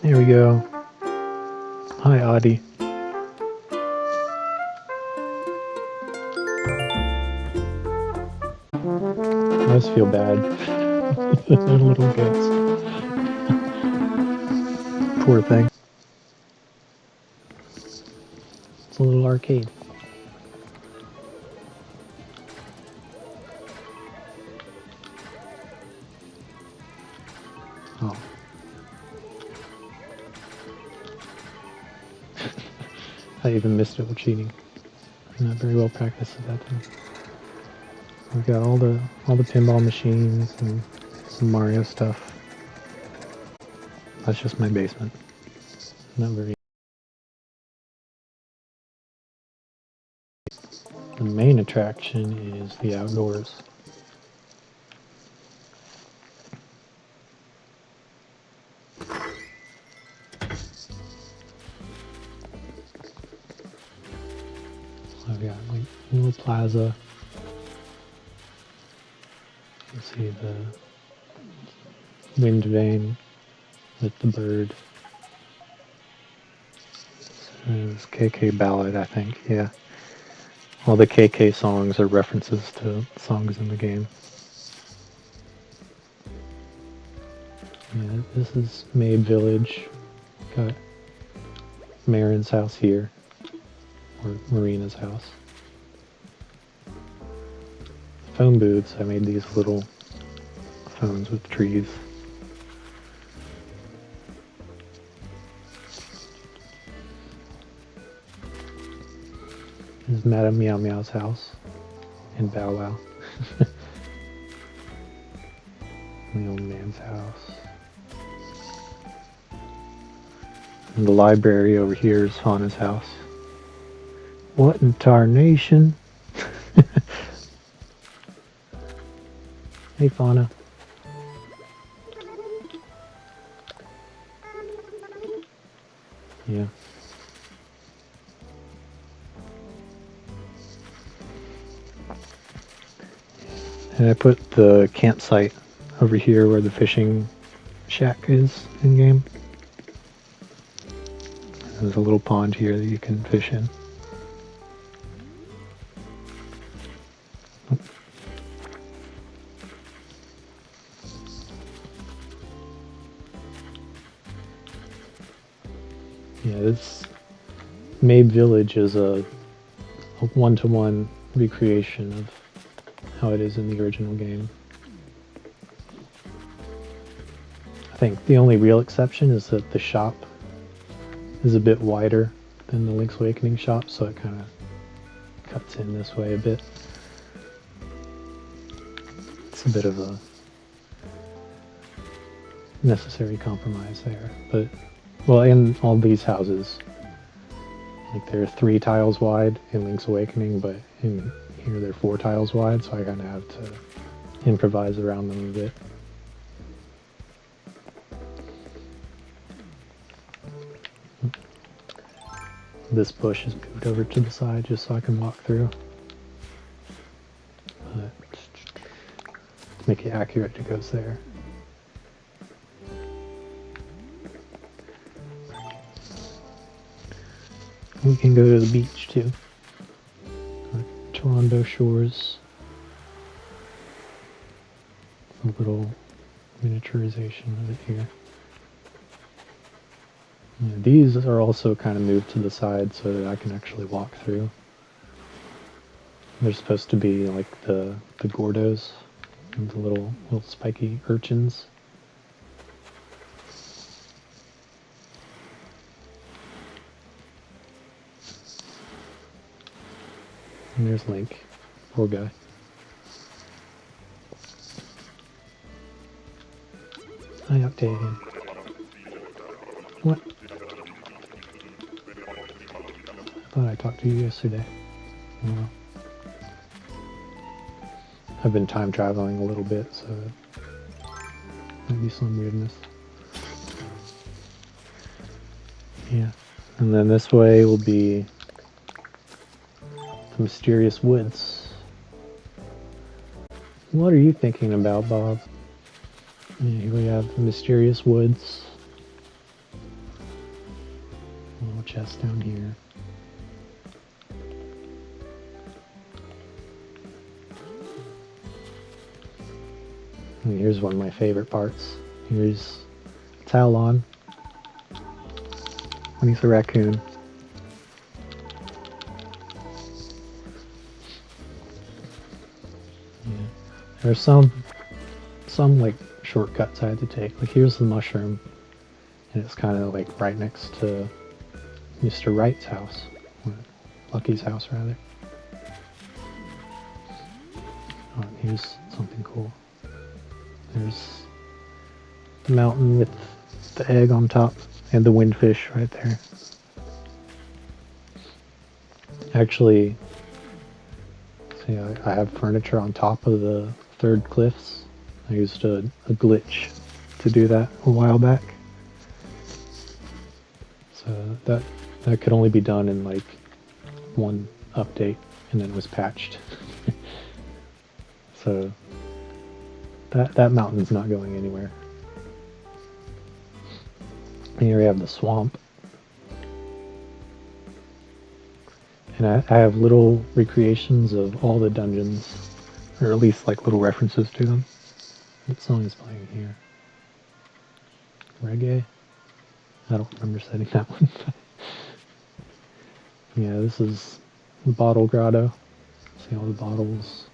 There we go. Hi, Audie. I always feel bad. The little goats. Poor thing. It's a little arcade. Oh. I even missed it with cheating. I'm not very well practiced at that time. We've got all the pinball machines and some Mario stuff. That's just my basement. Not very. The main attraction is the outdoors. I've got like a little plaza. You see the wind vane with the bird. It's KK Ballad, I think, yeah. All the KK songs are references to songs in the game. Yeah, this is Maid Village. Got Marin's house here, or Marina's house. Phone booths, I made these little phones with trees. This is Madame Meow Meow's house and Bow Wow. The old man's house. And the library over here is Fauna's house. What in tarnation? Hey Fauna. Yeah. And I put the campsite over here where the fishing shack is in game. There's a little pond here that you can fish in. Yeah, this Maid Village is a one-to-one recreation of how it is in the original game. I think the only real exception is that the shop is a bit wider than the Link's Awakening shop, so it kind of cuts in this way a bit. It's a bit of a necessary compromise there, but well, in all these houses, like they're 3 tiles wide in Link's Awakening, but in here they're 4 tiles wide, so I kind of have to improvise around them a bit. This bush is moved over to the side just so I can walk through. But to make it accurate, it goes there. We can go to the beach too. Toronto Shores. A little miniaturization of it here. Yeah, these are also kind of moved to the side so that I can actually walk through. They're supposed to be like the Gordos, and the little spiky urchins. And there's Link. Poor guy. Hi, Octavian. What? I thought I talked to you yesterday. Oh well. I've been time traveling a little bit, so might be some weirdness. Yeah. And then this way will be the mysterious woods. What are you thinking about, Bob? Yeah, here we have the mysterious woods. chest down here. And here's one of my favorite parts. Here's Talon when he's a raccoon. Yeah. There's some like shortcuts I had to take. Like here's the mushroom, and it's kind of like right next to Mr. Wright's house, or Lucky's house rather. Oh, and here's something cool. There's the mountain with the egg on top and the windfish right there. Actually, see, I have furniture on top of the third cliffs. I used a glitch to do that a while back. So that could only be done in like one update, and then it was patched. So that mountain's not going anywhere. And here we have the swamp. And I have little recreations of all the dungeons, or at least like little references to them. What song is playing here? Reggae? I don't remember setting that one. Yeah, this is the bottle grotto. See all the bottles.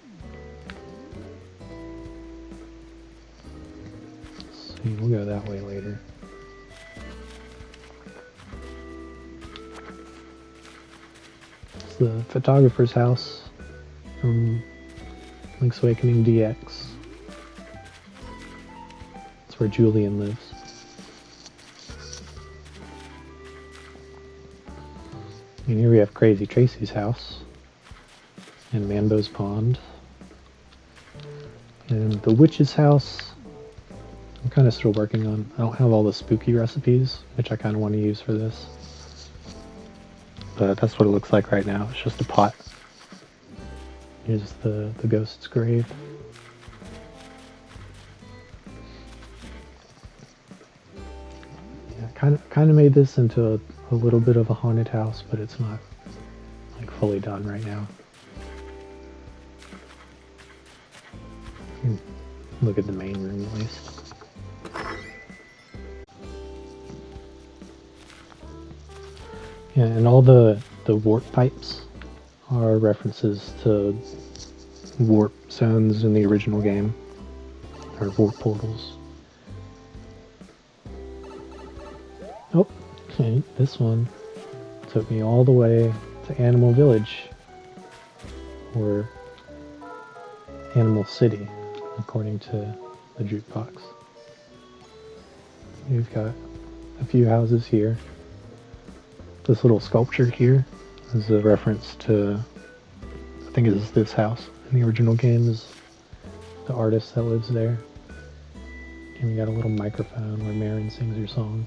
Let's see, we'll go that way later. It's the photographer's house from Link's Awakening DX. It's where Julian lives. And here we have Crazy Tracy's house, and Mambo's pond, and the witch's house. I'm kind of still working on. I don't have all the spooky recipes, which I kind of want to use for this, but that's what it looks like right now. It's just a pot. Here's the ghost's grave. Yeah, kind of made this into a little bit of a haunted house, but it's not like fully done right now. Look at the main room at least. Yeah, and all the warp pipes are references to warp zones in the original game, or warp portals. Oh, okay, this one took me all the way to Animal Village, or Animal City, according to the jukebox. You've got a few houses here. This little sculpture here is a reference to, I think it's this house in the original game, is the artist that lives there. And we got a little microphone where Marin sings her song.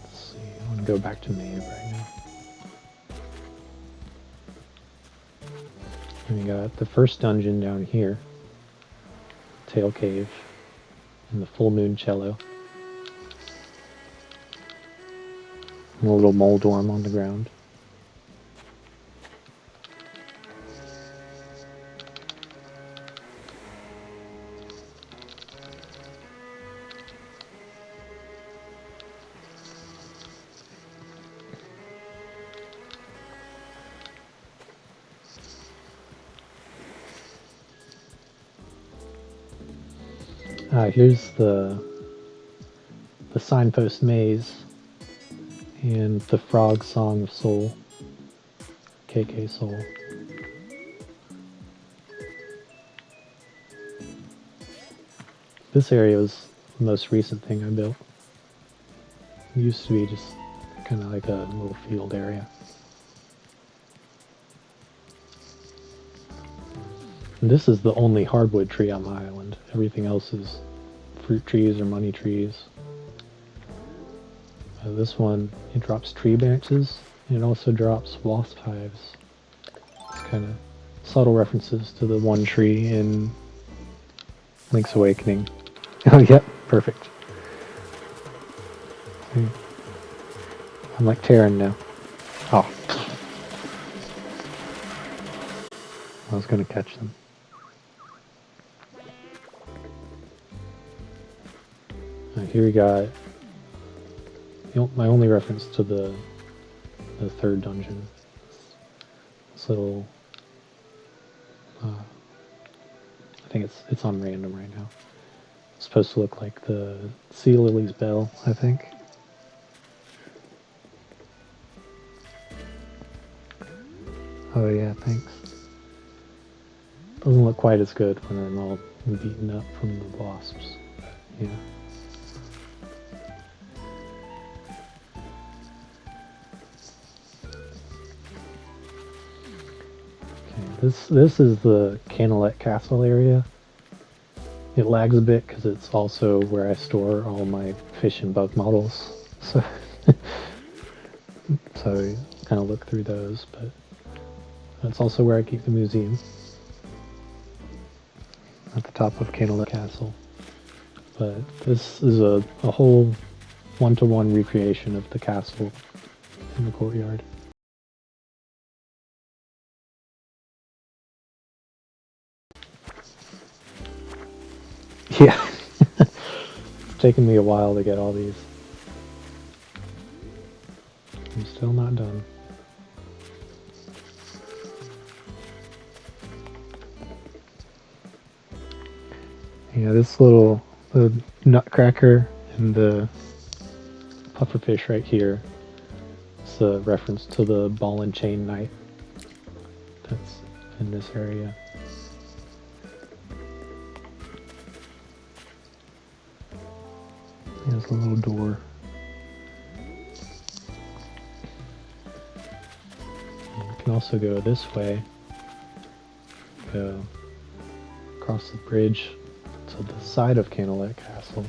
Let's see, I want to go back to Maeve right now. And we got the first dungeon down here, Tail Cave, and the Full Moon Cello. And a little mole dorm on the ground. Here's the Signpost Maze and the Frog Song of Soul, KK Soul. This area was the most recent thing I built. It used to be just kind of like a little field area. And this is the only hardwood tree on the island. Everything else is fruit trees or money trees. This one, it drops tree branches, and it also drops wasp hives. It's kind of subtle references to the one tree in Link's Awakening. Oh, yep, perfect. I'm like Terran now. Oh. I was gonna catch them. Here we got my only reference to the third dungeon. This little, I think it's on random right now. It's supposed to look like the Sea Lily's bell, I think. Oh yeah, thanks. Doesn't look quite as good when I'm all beaten up from the wasps. But, yeah. This is the Cantaloupe Castle area. It lags a bit because it's also where I store all my fish and bug models. So, so kind of look through those, but that's also where I keep the museum. At the top of Cantaloupe Castle. But this is a whole one-to-one recreation of the castle in the courtyard. Yeah. It's taken me a while to get all these. I'm still not done. Yeah, this the nutcracker and the pufferfish right here is a reference to the ball and chain knight that's in this area. There's a little door. And you can also go this way, go across the bridge to the side of Cantaloupe Castle.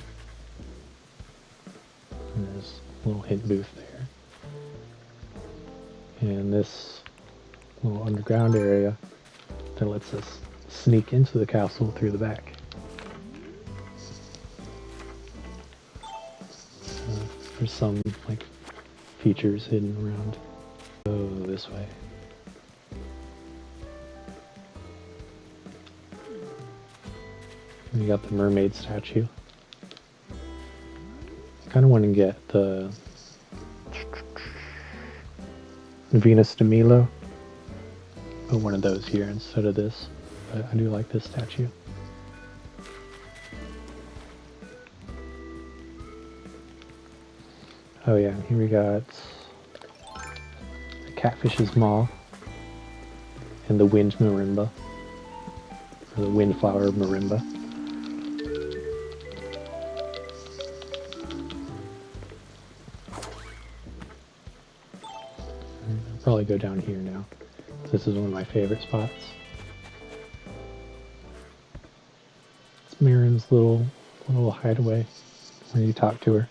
And there's a little hint booth there. And this little underground area that lets us sneak into the castle through the back. There's some like features hidden around. Oh, this way. And you got the Mermaid Statue. I kind of want to get the Venus de Milo. Put one of those here instead of this. But I do like this statue. Oh yeah, here we got the catfish's maw and the wind marimba, or the windflower marimba. I'll probably go down here now. This is one of my favorite spots. It's Marin's little hideaway where you talk to her.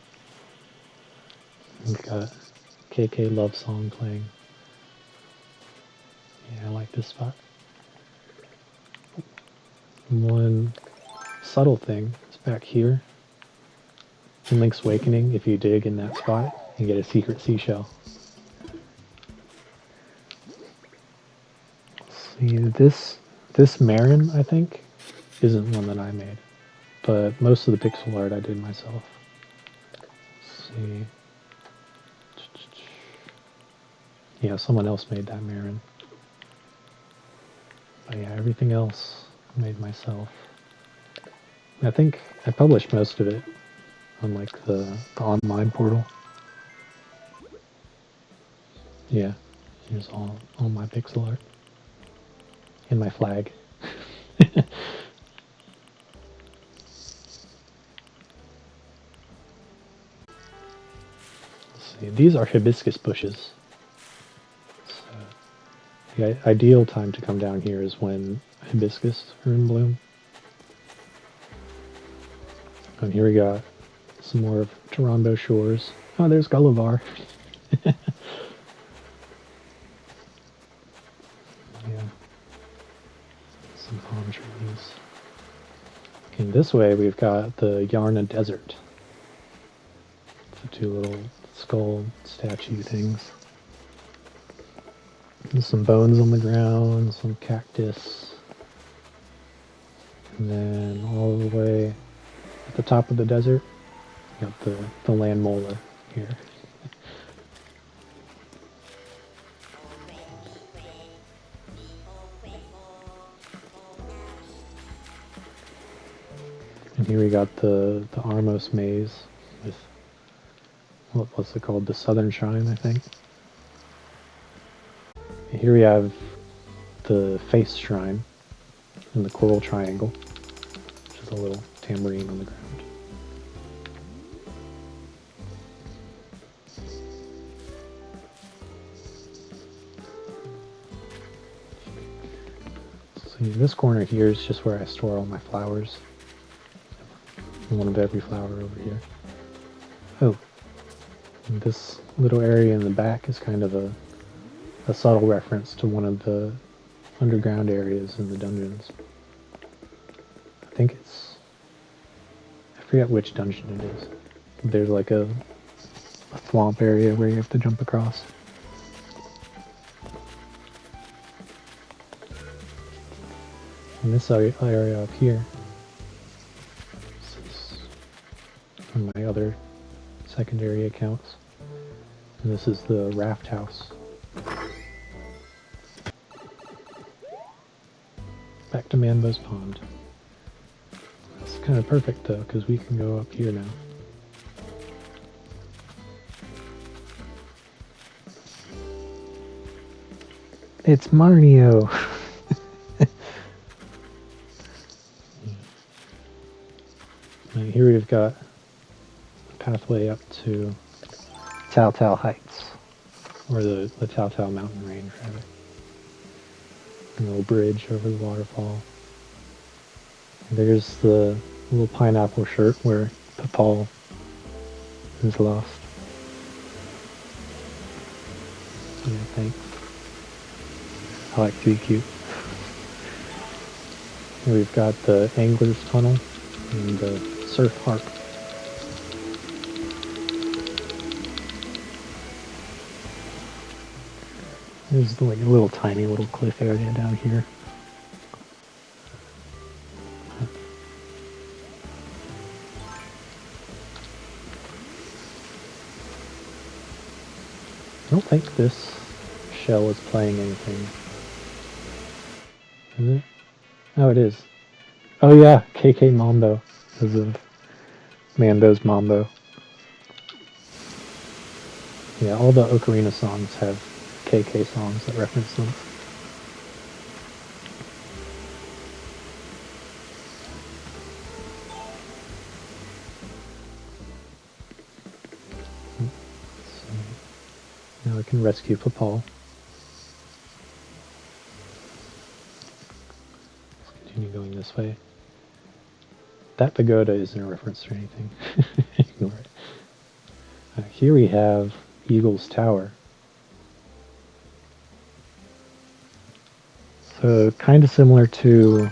We've got KK Love Song playing. Yeah, I like this spot. One subtle thing is back here. In Link's Awakening, if you dig in that spot, you get a secret seashell. See, this Marin, I think, isn't one that I made. But most of the pixel art I did myself. Let's see. Yeah, someone else made that Marin. But yeah, everything else I made myself. I think I published most of it on like the online portal. Yeah, here's all my pixel art. And my flag. Let's see, these are hibiscus bushes. The ideal time to come down here is when hibiscus are in bloom. And here we got some more of Toronto shores. Oh, there's Gullivar. Yeah. Some palm trees. And this way we've got the Yarna Desert. The two little skull statue things. There's some bones on the ground, some cactus. And then all the way at the top of the desert, you got the land molar here. And here we got the Harmos Maze with, what's it called? The Southern Shrine, I think. And here we have the Face Shrine and the Coral Triangle, which is a little tambourine on the ground. So this corner here is just where I store all my flowers. One of every flower over here. Oh, and this little area in the back is kind of a subtle reference to one of the underground areas in the dungeons. I think it's... I forget which dungeon it is. There's like a swamp area where you have to jump across. And this area up here, on my other secondary accounts. And this is the Raft House. Back to Manbo's Pond. That's kind of perfect though, because we can go up here now. It's Mario! And here we've got pathway up to Tao Heights, or the Tao mountain range, rather. A little bridge over the waterfall. There's the little pineapple shirt where Papal is lost. Yeah, thanks. I like to be cute. Here we've got the Angler's Tunnel and the Surf Harp. There's like a little tiny little cliff area down here. I don't think this shell is playing anything. Is it? Oh, it is. Oh yeah, KK Mambo, because of Mando's Mambo. Yeah, all the Ocarina songs have KK songs that reference them. So, now I can rescue Papal. Let's continue going this way. That pagoda isn't a reference to anything. Ignore it. Here we have Eagle's Tower. So kind of similar to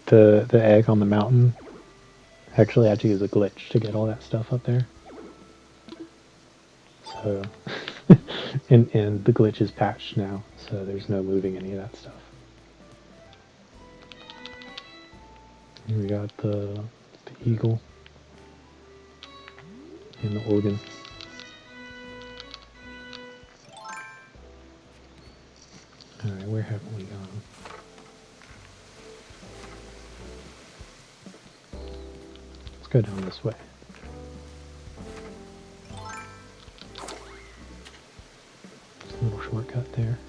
the egg on the mountain. Actually, I had to use a glitch to get all that stuff up there. So, and the glitch is patched now, so there's no moving any of that stuff. Here we got the eagle and the organ. Alright, where haven't we gone? Let's go down this way. Just a little shortcut there.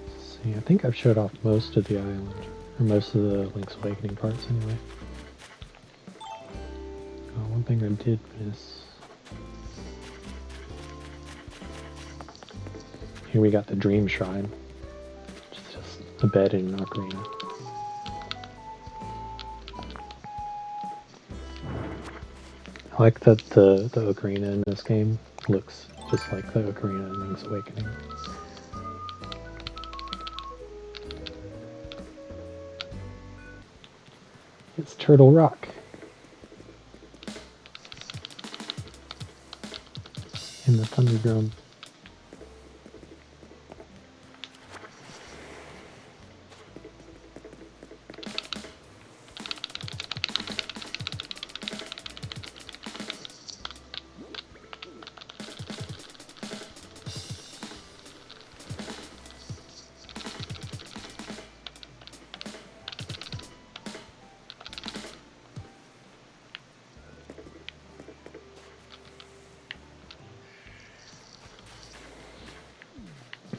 Let's see, I think I've showed off most of the island, or most of the Link's Awakening parts anyway. Oh, one thing I did miss. Here we got the Dream Shrine, which is just a bed in an ocarina. I like that the ocarina in this game looks just like the Ocarina and Link's Awakening. It's Turtle Rock. In the Thunderdome.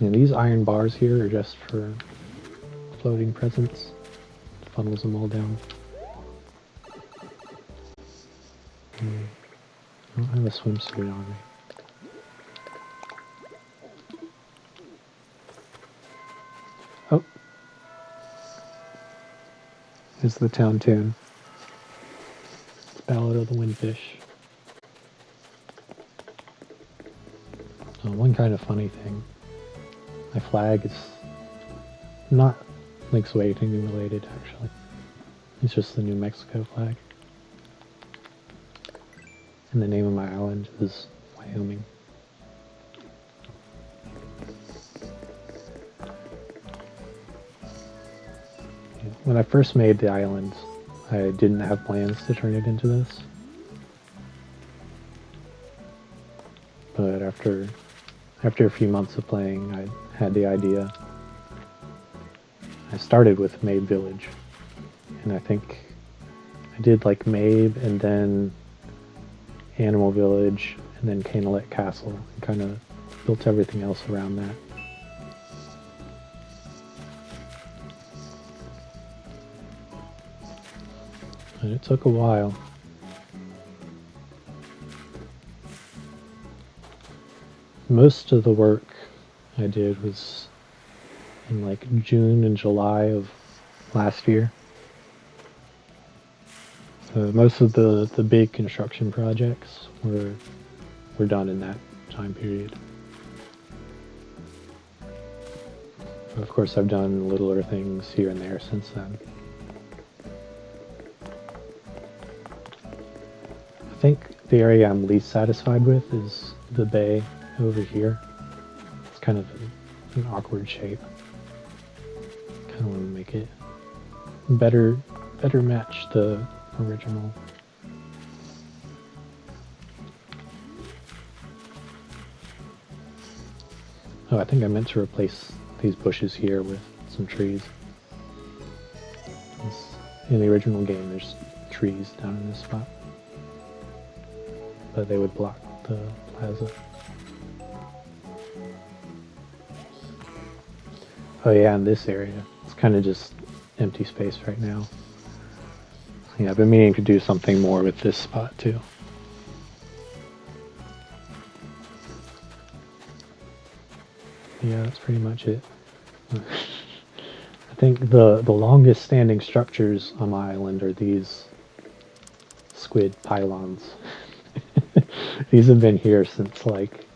And these iron bars here are just for floating presents. It funnels them all down. I don't have a swimsuit on me. Oh! Here's the town tune. Ballad of the Windfish. One kind of funny thing. My flag is not Link's Awakening related, actually. It's just the New Mexico flag. And the name of my island is Wyoming. When I first made the island, I didn't have plans to turn it into this. But after a few months of playing, I had the idea. I started with Mabe Village, and I think I did like Mabe and then Animal Village and then Cantaloupe Castle, and kind of built everything else around that. And it took a while. Most of the work I did was in like June and July of last year. So most of the big construction projects were done in that time period. But of course, I've done littler things here and there since then. I think the area I'm least satisfied with is the bay over here. It's kind of an awkward shape. Kind of want to make it better match the original. Oh, I think I meant to replace these bushes here with some trees. In the original game, there's trees down in this spot, but they would block the plaza. Oh yeah, in this area, it's kind of just empty space right now. Yeah, I've been meaning to do something more with this spot too. Yeah, that's pretty much it. I think the longest standing structures on my island are these squid pylons. These have been here since like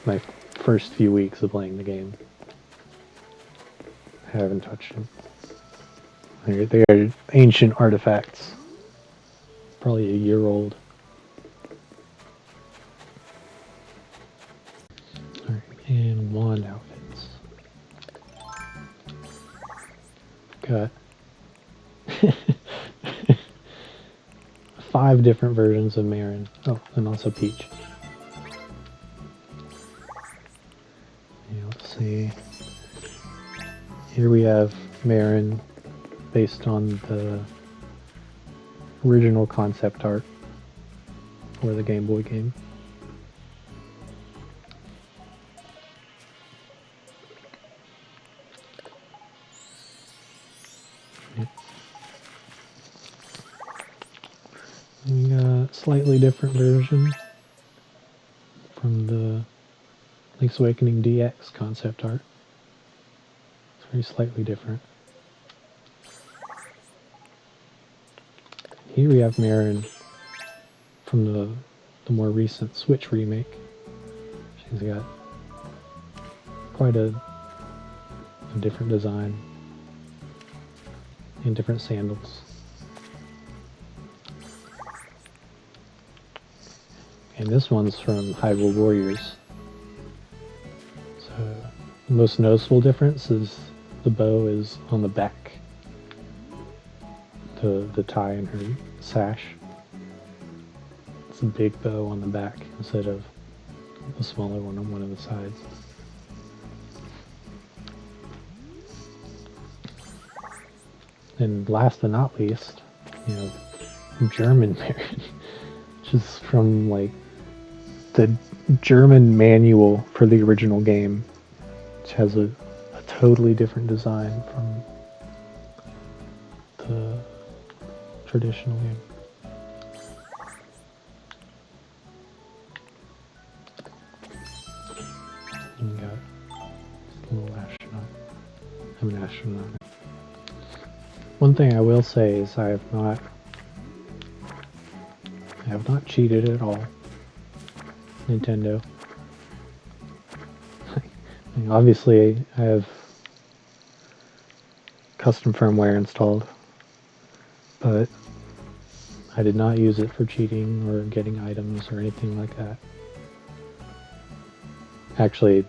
my first few weeks of playing the game. I haven't touched them. They are ancient artifacts. Probably a year old. Alright, and wand outfits. Got 5 different versions of Marin. Oh, and also Peach. Yeah, let's see. Here we have Marin based on the original concept art for the Game Boy game. We got a slightly different version from the Link's Awakening DX concept art. It's very slightly different. Here we have Marin from the more recent Switch remake, which She's got quite a different design and different sandals. And this one's from Hyrule Warriors. So the most noticeable difference is the bow is on the back. The tie in her sash. It's a big bow on the back instead of a smaller one on one of the sides. And last but not least, German Marin, which is from like the German manual for the original game, which has a totally different design from the traditional game. And you got a little astronaut. I'm an astronaut. One thing I will say is I have cheated at all. Nintendo. I mean, obviously, I have custom firmware installed, but I did not use it for cheating or getting items or anything like that. Actually,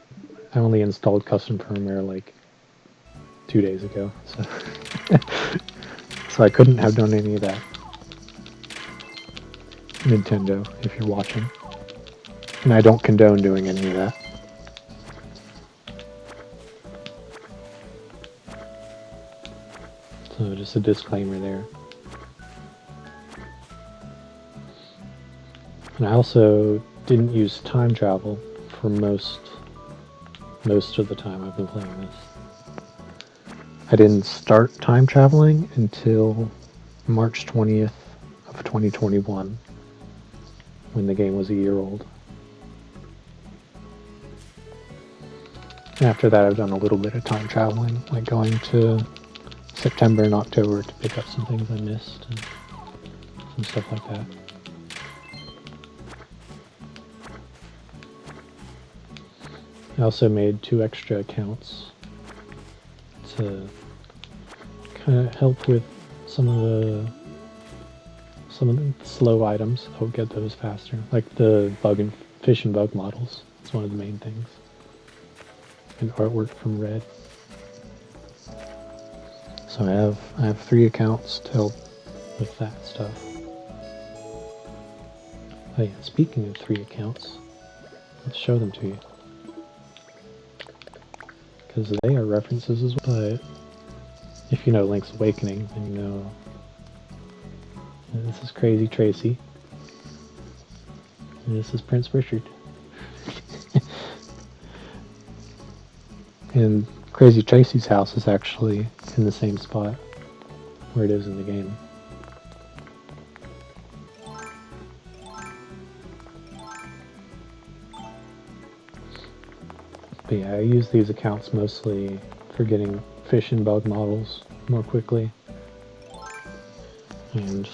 I only installed custom firmware like 2 days ago, so so I couldn't have done any of that. Nintendo, if you're watching. And I don't condone doing any of that. So just a disclaimer there. And I also didn't use time travel for most of the time I've been playing this. I didn't start time traveling until March 20th of 2021, when the game was a year old. After that, I've done a little bit of time traveling, like going to September and October to pick up some things I missed and some stuff like that. I also made 2 extra accounts to kind of help with some of the slow items. I'll get those faster, like the fish and bug models. It's one of the main things. And artwork from Red. So I have 3 accounts to help with that stuff. Oh yeah, speaking of 3 accounts, let's show them to you. Because they are references as well. But if you know Link's Awakening, then you know this is Crazy Tracy. And this is Prince Richard. And Crazy Tracy's house is actually in the same spot where it is in the game. But yeah, I use these accounts mostly for getting fish and bug models more quickly. And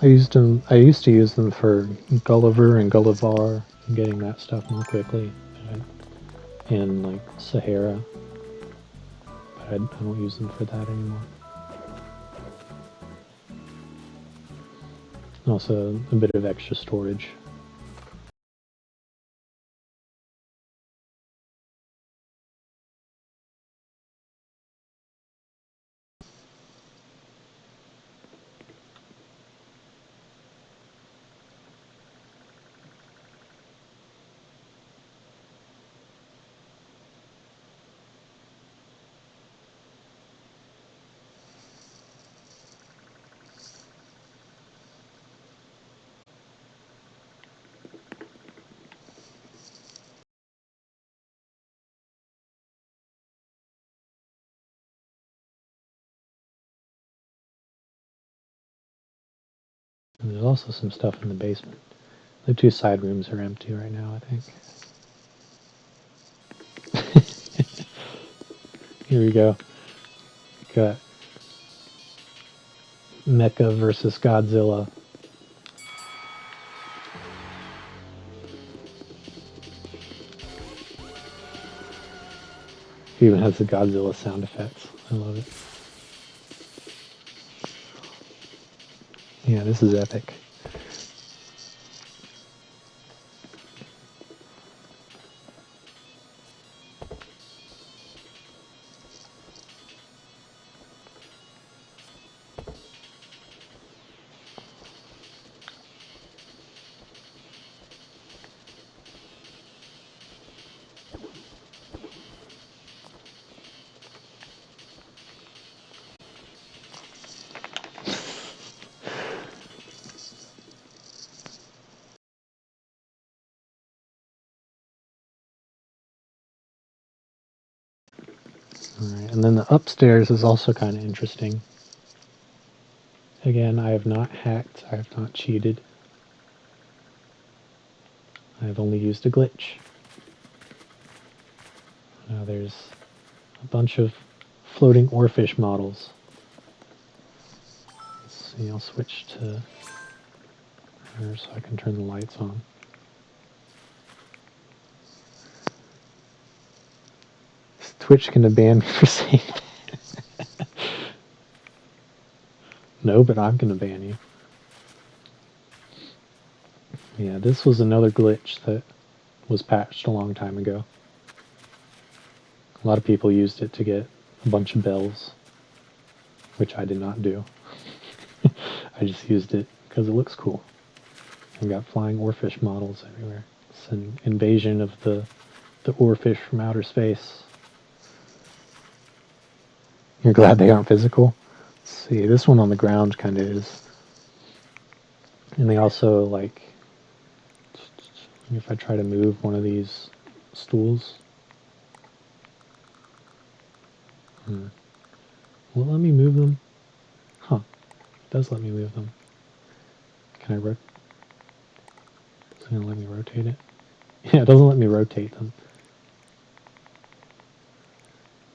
I used to use them for Gulliver and Gullivar and getting that stuff more quickly. And like Sahara. But I don't use them for that anymore. Also a bit of extra storage. And there's also some stuff in the basement. The 2 side rooms are empty right now, I think. Here we go. Got Mecha versus Godzilla. It even has the Godzilla sound effects. I love it. Yeah, this is epic. Alright, and then the upstairs is also kind of interesting. Again, I have not hacked, I have not cheated. I have only used a glitch. Now there's a bunch of floating oarfish models. Let's see, I'll switch to her so I can turn the lights on. Is Twitch gonna ban me for saying that? No, but I'm gonna ban you. Yeah, this was another glitch that was patched a long time ago. A lot of people used it to get a bunch of bells, which I did not do. I just used it because it looks cool. I've got flying oarfish models everywhere. It's an invasion of the oarfish from outer space. You're glad they aren't physical? Let's see, this one on the ground kind of is. And they also, like, if I try to move one of these stools, will it let me move them? Huh, it does let me move them. Can I rotate? It's gonna let me rotate it? Yeah, it doesn't let me rotate them.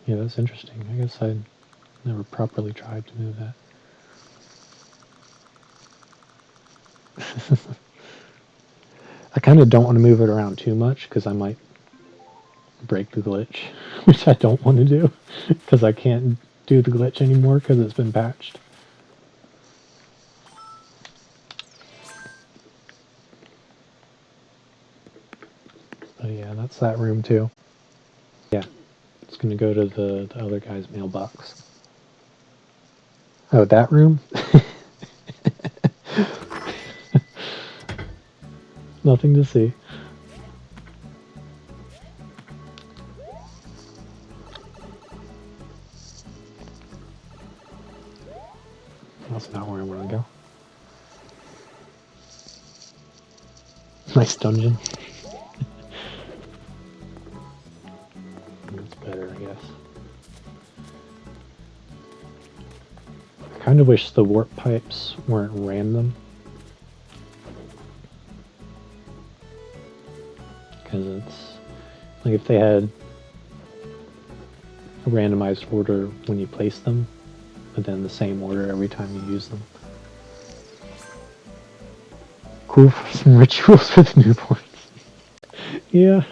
Yeah, that's interesting. I guess I never properly tried to move that. I kind of don't want to move it around too much because I might break the glitch, which I don't want to do because I can't do the glitch anymore because it's been patched. But yeah, that's that room too. Yeah, it's going to go to the other guy's mailbox. Oh, that room? Nothing to see. That's not where I want to go. Nice dungeon. That's better, I guess. I kind of wish the warp pipes weren't random. Because it's like if they had a randomized order when you place them, but then the same order every time you use them. Cool for some rituals with newborns. Yeah.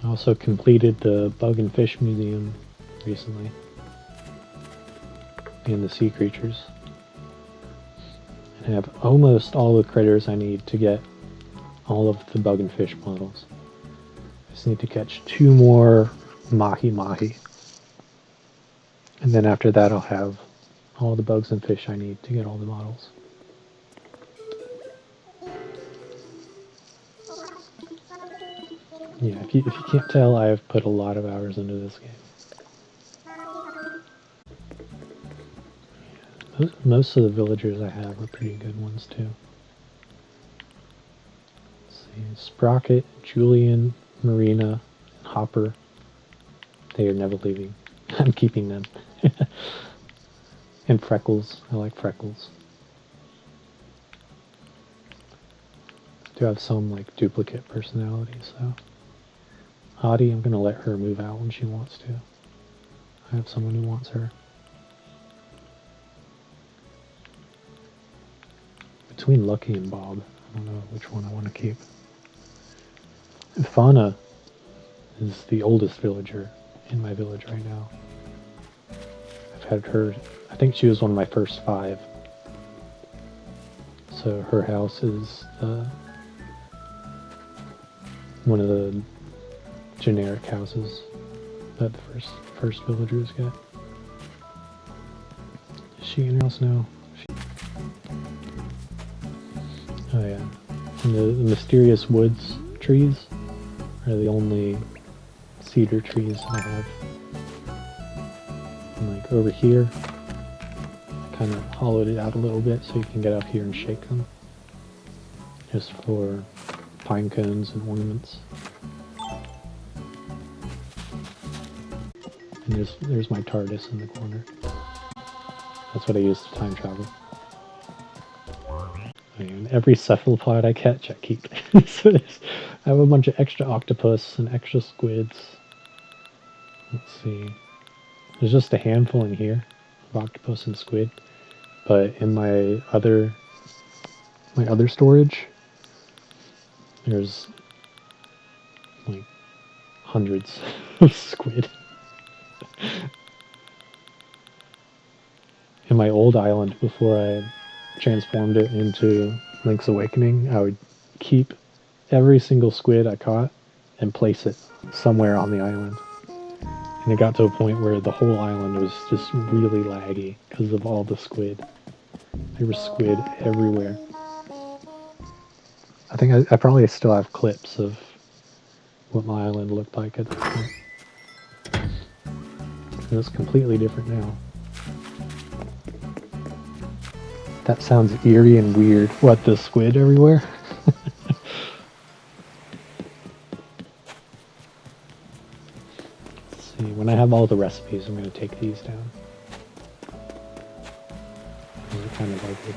I also completed the Bug and Fish Museum recently. And the sea creatures. And I have almost all the critters I need to get all of the bug and fish models. I just need to catch 2 more mahi-mahi. And then after that I'll have all the bugs and fish I need to get all the models. Yeah, if you can't tell, I have put a lot of hours into this game. Most of the villagers I have are pretty good ones too. Let's see, Sprocket, Julian, Marina, and Hopper. They are never leaving. I'm keeping them. And Freckles. I like Freckles. I do have some like duplicate personalities though. Hottie, I'm gonna let her move out when she wants to. I have someone who wants her. between Lucky and Bob. I don't know which one I want to keep. Fauna is the oldest villager in my village right now. I've had her, I think she was one of my first 5. So her house is one of the generic houses that the first villagers get. Is she in her house now? Oh yeah. And the mysterious woods trees are the only cedar trees I have. And like over here, I kind of hollowed it out a little bit so you can get up here and shake them. Just for pine cones and ornaments. And there's my TARDIS in the corner. That's what I use to time travel. And every cephalopod I catch, I keep. So I have a bunch of extra octopus and extra squids. Let's see. There's just a handful in here of octopus and squid, but in my other storage, there's like hundreds of squid. In my old island, before I transformed it into Link's Awakening, I would keep every single squid I caught and place it somewhere on the island. And it got to a point where the whole island was just really laggy because of all the squid. There was squid everywhere. I think I probably still have clips of what my island looked like at that point. And it's completely different now. That sounds eerie and weird. What, the squid everywhere? Let's see, when I have all the recipes, I'm going to take these down. These are kind of ugly.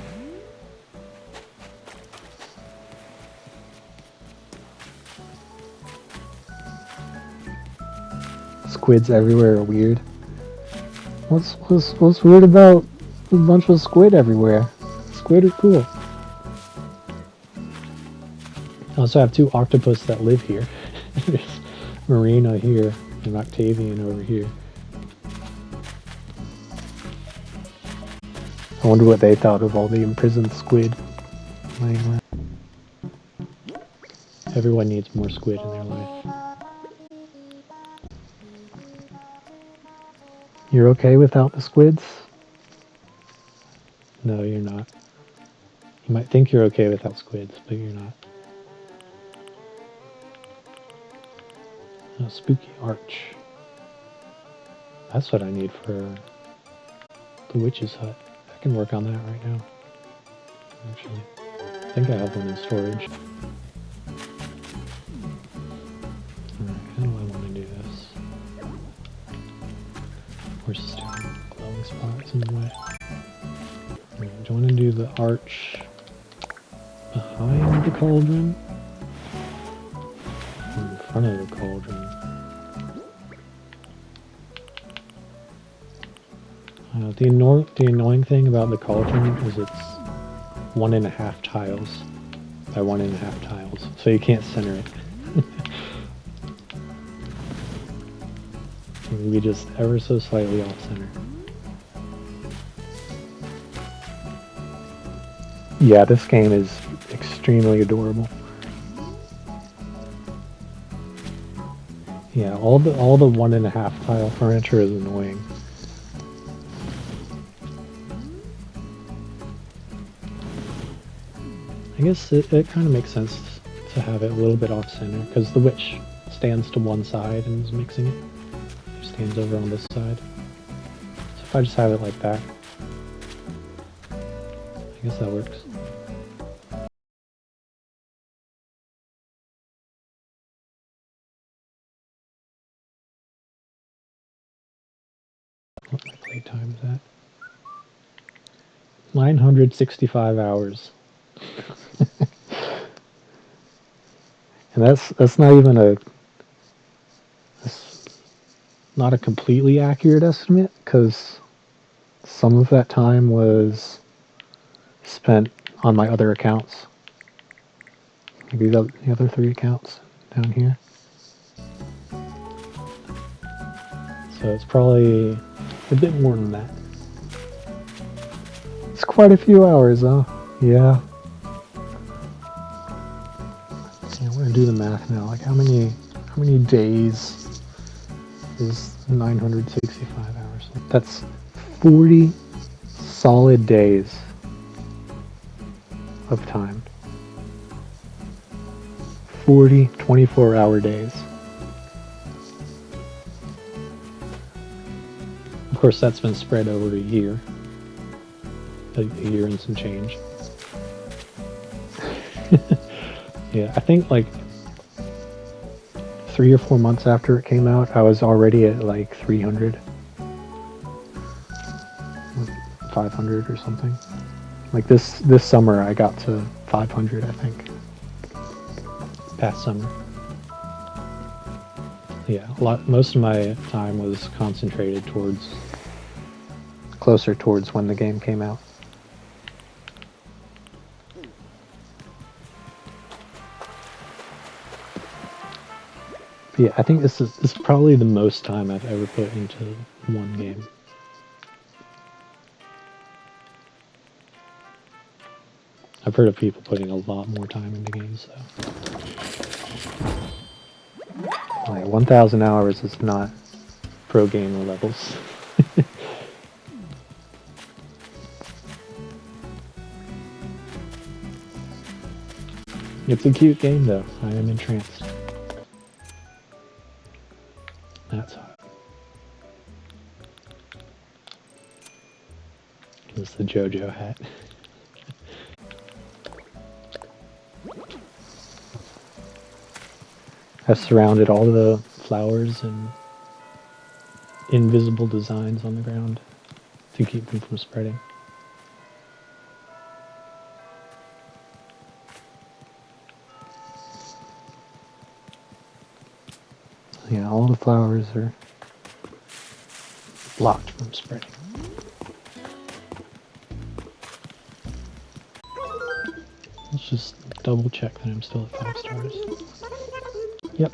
Squids everywhere are weird. What's weird about a bunch of squid everywhere? Squid are cool. I also have 2 octopus that live here. There's Marina here and Octavian over here. I wonder what they thought of all the imprisoned squid laying around. Everyone needs more squid in their life. You're okay without the squids? No, you're not. You might think you're okay without squids, but you're not. A spooky arch. That's what I need for the witch's hut. I can work on that right now. Actually, I think I have one in storage. Alright, how do I want to do this? Where's the stupid glowing spots in the way? Right, do I want to do the arch behind the cauldron? Or in front of the cauldron? The annoying thing about the cauldron is it's 1.5 tiles by 1.5 tiles, so you can't center it. It can be just ever so slightly off center. Yeah, this game is extremely adorable. Yeah, all the 1.5 tile furniture is annoying. I guess it kind of makes sense to have it a little bit off center, because the witch stands to one side and is mixing it. She stands over on this side. So if I just have it like that, I guess that works. What my playtime is at? 965 hours. And that's not even not a completely accurate estimate, because some of that time was spent on my other accounts. Like the other 3 accounts down here. So it's probably a bit more than that. It's quite a few hours, huh? Yeah. Yeah, we're gonna do the math now. Like how many days is 965 hours? That's 40 solid days of time. 40 24-hour days. Of course, that's been spread over a year. A year and some change. Yeah, I think like 3 or 4 months after it came out, I was already at like 300. 500 or something. Like this summer I got to 500, I think. Past summer. Yeah, most of my time was concentrated closer towards when the game came out. But yeah, I think this is probably the most time I've ever put into one game. I've heard of people putting a lot more time into games, though. Like 1,000 hours is not pro gamer levels. It's a cute game, though. I am entranced. That's hot. This is the JoJo hat. I've surrounded all the flowers and invisible designs on the ground to keep them from spreading. Yeah, all the flowers are blocked from spreading. Let's just double check that I'm still at 5 stars. Yep.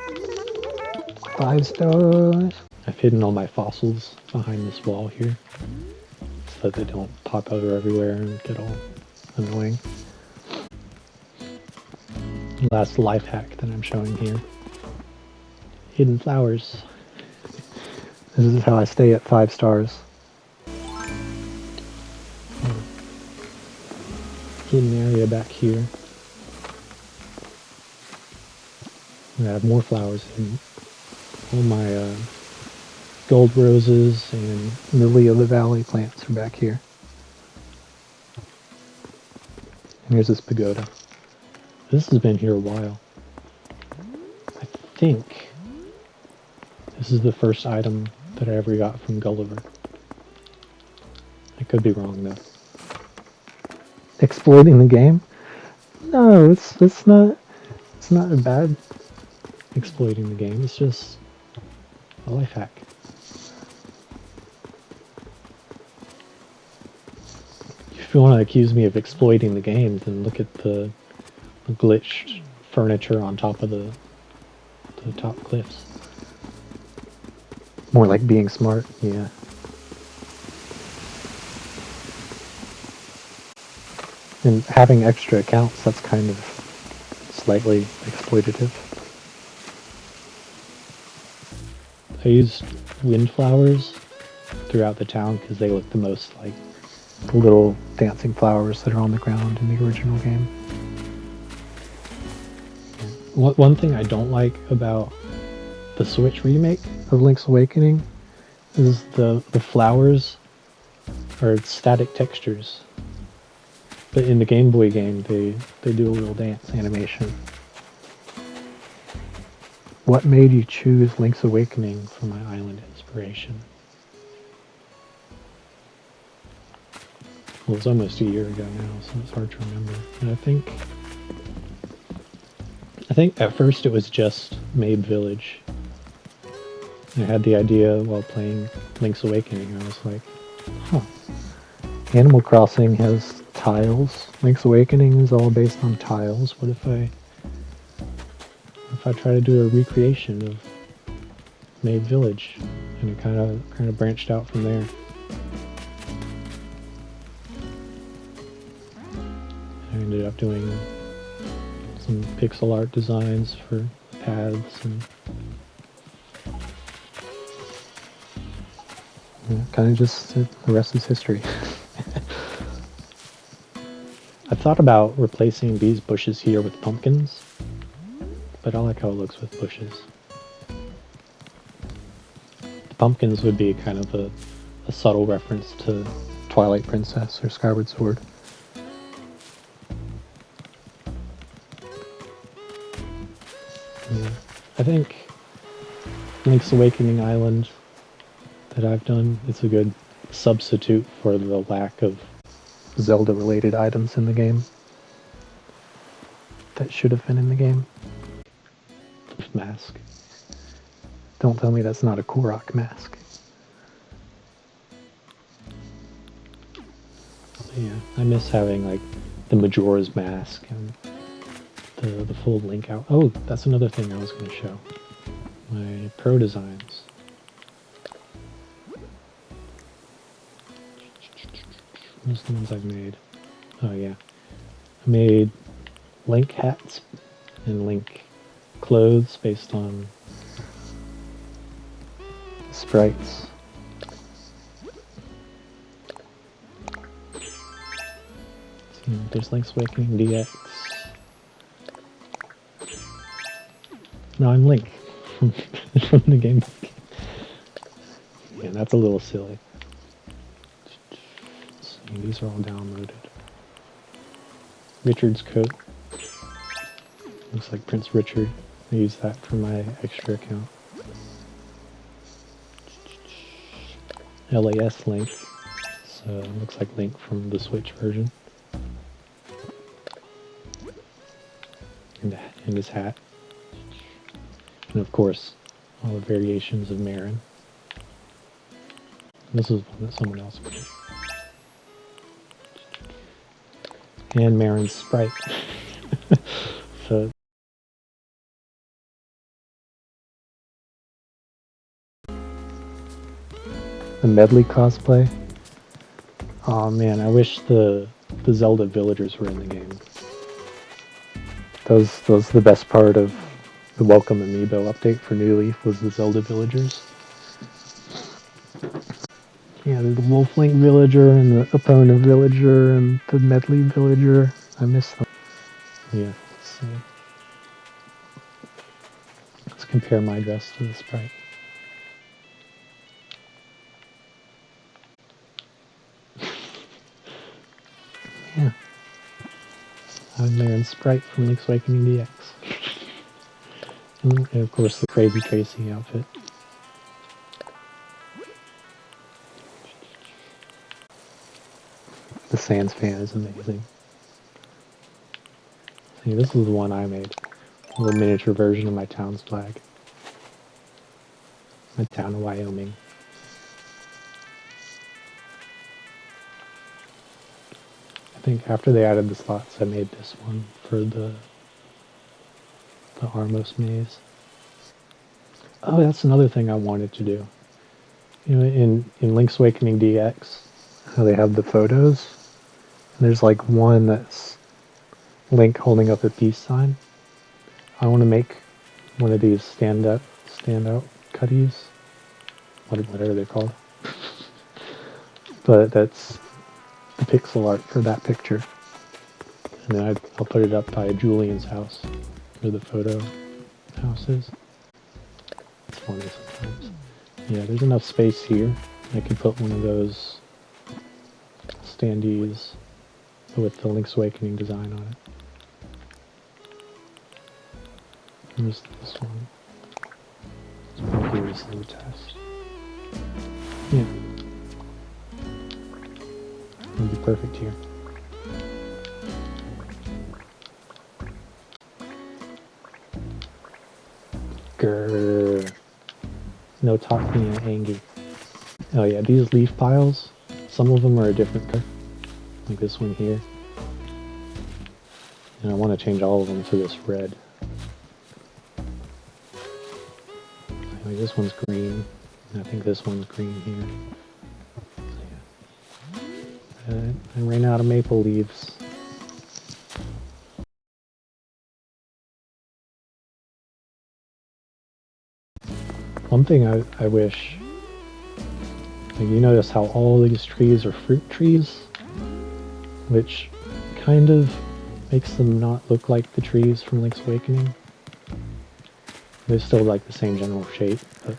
5 stars. I've hidden all my fossils behind this wall here so that they don't pop out everywhere and get all annoying. Last life hack that I'm showing here. Hidden flowers. This is how I stay at 5 stars. Hidden area back here. I have more flowers in all my gold roses and lily of the valley plants are back here. And here's this pagoda. This has been here a while. I think this is the first item that I ever got from Gulliver. I could be wrong though. Exploiting the game? No, it's not a bad exploiting the game. It's just a life hack. If you want to accuse me of exploiting the game, then look at the glitched furniture on top of the top cliffs. More like being smart, yeah. And having extra accounts, that's kind of slightly exploitative. I used windflowers throughout the town because they look the most like the little dancing flowers that are on the ground in the original game. One thing I don't like about the Switch remake of Link's Awakening is the flowers are static textures. But in the Game Boy game, they do a little dance animation. What made you choose Link's Awakening for my island inspiration? Well, it's almost a year ago now, so it's hard to remember. And I think at first it was just Mabe Village. I had the idea while playing Link's Awakening. I was like, huh. Animal Crossing has tiles. Link's Awakening is all based on tiles. What if I try to do a recreation of Maid Village, and it kind of branched out from there. I ended up doing some pixel art designs for paths, and kind of just the rest is history. I've thought about replacing these bushes here with pumpkins, but I like how it looks with bushes. The pumpkins would be kind of a subtle reference to Twilight Princess or Skyward Sword. Yeah, I think Link's Awakening Island that I've done is a good substitute for the lack of Zelda-related items in the game that should have been in the game. Mask. Don't tell me that's not a Korok mask. Yeah, I miss having like the Majora's Mask and the full Link out. Oh, that's another thing I was going to show. My pro designs. Those are the ones I've made. Oh yeah. I made Link hats and Link clothes based on sprites. So, there's Link's Awakening DX. No, I'm Link from the Game Boy. Yeah, that's a little silly. These are all downloaded. Richard's coat. Looks like Prince Richard. I use that for my extra account. LAS Link. So it looks like Link from the Switch version. And his hat. And of course, all the variations of Marin. This is one that someone else made. And Marin's sprite. So the medley cosplay. Oh man, I wish the Zelda villagers were in the game. Those the best part of the Welcome Amiibo update for New Leaf was the Zelda villagers. Yeah, the Wolf-Link villager and the Epona villager and the Medley villager. I miss them. Yeah, let's compare my dress to the sprite. Yeah. I'm Marin Sprite from Link's Awakening DX. And of course the Crazy Tracy outfit. The Sans fan is amazing. See, this is the one I made. A little miniature version of my town's flag. My town of Wyoming. I think after they added the slots, I made this one for the Harmos Maze. Oh, that's another thing I wanted to do. You know, in Link's Awakening DX, how they have the photos, and there's like one that's Link holding up a peace sign. I want to make one of these standout cutties. What are they called? But that's the pixel art for that picture. And then I'll put it up by Julian's house, where the photo house is. It's funny sometimes. Yeah, there's enough space here. I could put one of those standees with the Link's Awakening design on it. There's this one. It's probably recently the test. Yeah. It'll be perfect here. Grrr. No talking and Angie. Oh yeah, these leaf piles, some of them are a different color. Like this one here. And I want to change all of them to this red. Like this one's green, and I think this one's green here. So yeah. I ran out of maple leaves. One thing I wish, like you notice how all these trees are fruit trees, which kind of makes them not look like the trees from Link's Awakening. They're still like the same general shape, but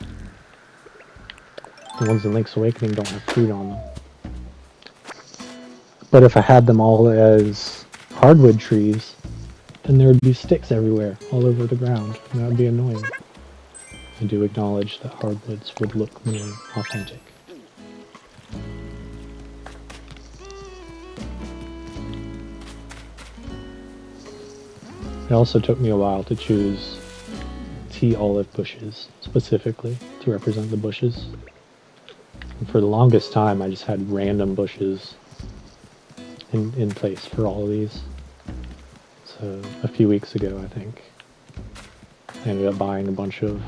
the ones in Link's Awakening don't have fruit on them. But if I had them all as hardwood trees, then there would be sticks everywhere, all over the ground, and that would be annoying. I do acknowledge that hardwoods would look more authentic. It also took me a while to choose tea olive bushes, specifically, to represent the bushes. And for the longest time, I just had random bushes in place for all of these. So a few weeks ago, I think, I ended up buying a bunch of,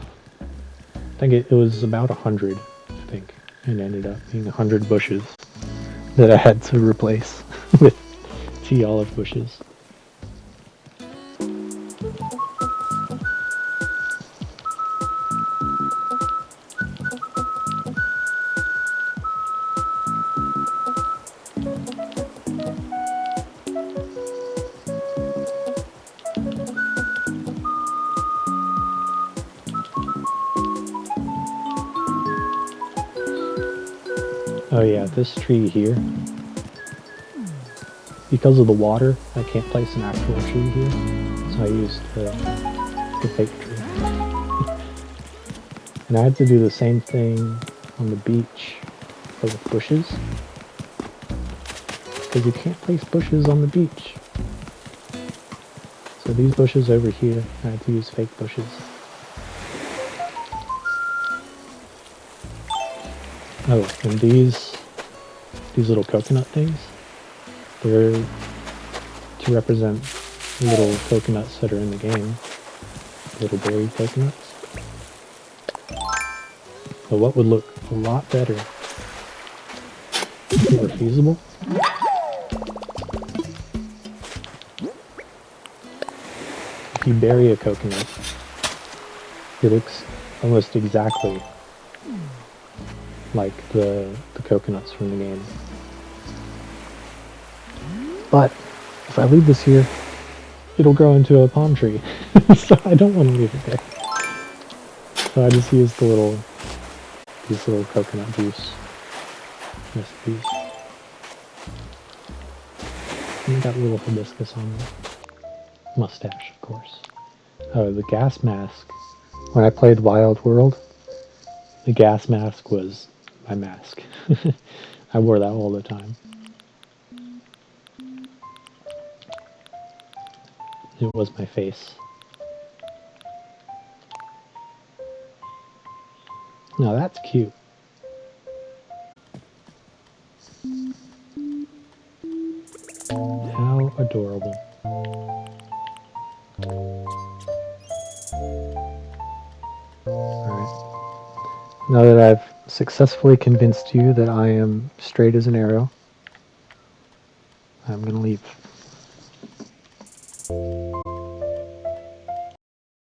I think it was about 100, I think, and ended up being 100 bushes that I had to replace with tea olive bushes. Oh yeah, this tree here, because of the water, I can't place an actual tree here, so I used the fake tree. And I had to do the same thing on the beach, but with bushes, because you can't place bushes on the beach. So these bushes over here, I had to use fake bushes. Oh, and these little coconut things, they're to represent little coconuts that are in the game, little berry coconuts. But what would look a lot better if it were feasible? If you bury a coconut, it looks almost exactly like the coconuts from the game. But if I leave this here, it'll grow into a palm tree. So I don't want to leave it there. So I just used these little coconut juice recipes. And got a little hibiscus on them. Mustache, of course. Oh, the gas mask. When I played Wild World, the gas mask was my mask. I wore that all the time. It was my face. Now that's cute. How adorable. Alright. Now that I've successfully convinced you that I am straight as an arrow, I'm gonna leave.